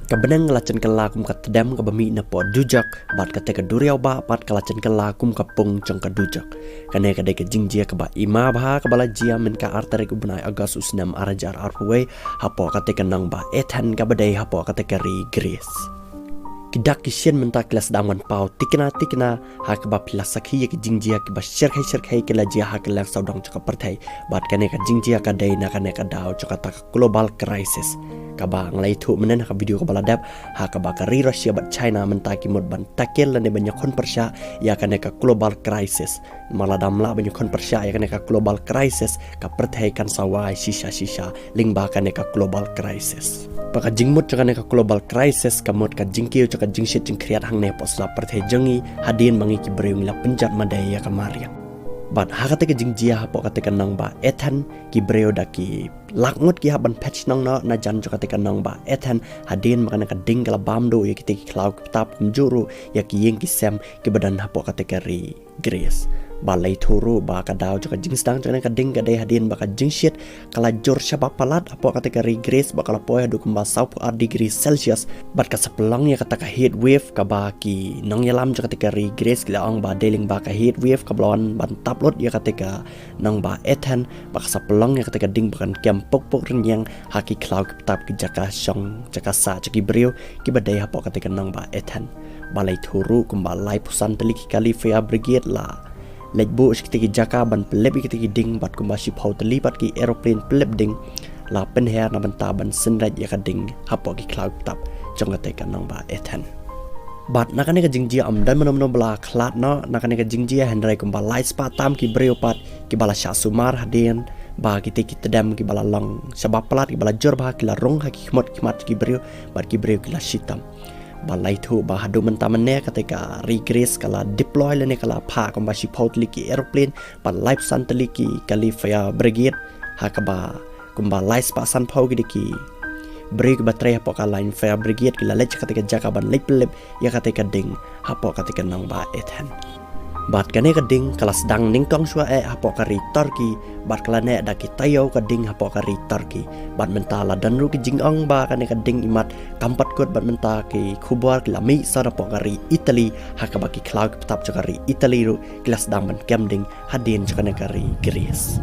Kabenang ngelacen kelakum katedam kabami na po dujak bat kateka duriau ba bat kalacen kelakum kapung cong kadujak kane kade ke jingjia kaba ima bah kabala jia men ka artare kubnai agas usnam arajar arpuwe hapo kateka nang ba ethan kabadai hapo kateka ri gris kidak kisien menta kelas daman pau tikna hak ba pilasakhi ke jingjia ke ba shirkhai ke la jia hak lang saudang cok perthai bat kane ka jingjia ka dai na kane ka dau cok ta global crisis kaba nglai thu menen ka video kabala dap ha kaba ka ri Russia bat China menta ki mod ban takel lane banyak kon persya ya kane ka global crisis maladam la banyak kon persya ya kane ka global crisis ka perthai kan sawai sisa lingba kane ka global crisis paka jingmut kane ka global crisis kamot ka jingkiu ka jingshit jing kriat hang ne posla perthai jangi hadin mangi ki breung la penjat madaya ka mariang bat hakate ke jingjia hapo kate ka nang ba ethan ki breo daki lakngut ki haban patch nang na jan jo kate ka nang ba ethan hadin makana ka ding kala bamdo ya kite ki cloud tap kumjuru ya ki yeng ki sem ki badan hapo kate ka ri grace ba lai thuru ba ka daw jo ka jingstang jo ka ding ka dai hadin ba ka jingshit kala jor shaba palat hapo kate ka ri grace ba kala poe du kumba 4 degree celsius bat ka sepelang ya kata ka heat wave ka ba ki nang yalam jo kate ka ri grace kila ang ba deling ba ka heat wave ka blon ban taplot ya kate ka nang ba ethan ba ka sepelang ya kate ka ding bakan kem pok renyang haki cloud tap ki jaka shong jaka sa jaki brio ki badai hapo kate ka nang ba ethan balai thuru kumba lai pusan teli ki kalifia brigade la lejbu ki jaka ban pelep ki ding bat kumba ship hau teli bat ki aeroplane pelep ding la pen her na banta ban sinraj ya ka ding hapo ki cloud tap jong kate ka nang ba ethan bat nakane ka jingjia amdan mano bla khlat no nakane ka jingjia hendrai kumba lai spa tam ki brio pat ki bala sha sumar hadin ba kita dam ki bala long sabab pelat ki bala jor ba ki la rong ha ki khmat ki brio bat ki brio ki la shitam balai thu ba hadu mentamane ketika regress kala deploy lene kala pha komba shipot liki aeroplane ba life santali ki kalifia brigade hakaba komba life pa san phau ki break baterai hapo kala line fire brigade ki la lech ketika jaka ban lep ya ketika ding hapo ketika nang ba ethan bat kane ka ding kelas dang ning tong shua hapo kari turkey bat kala ne da ki tayo ka ding hapo kari turkey bat mentala dan ru ki jingong ba kane ka ding imat kampat kot bat menta ki kubar ki lami sa hapo kari italy hakaba ki cloud tap kari italy ru kelas dang ban kem ding hadin kane kari greece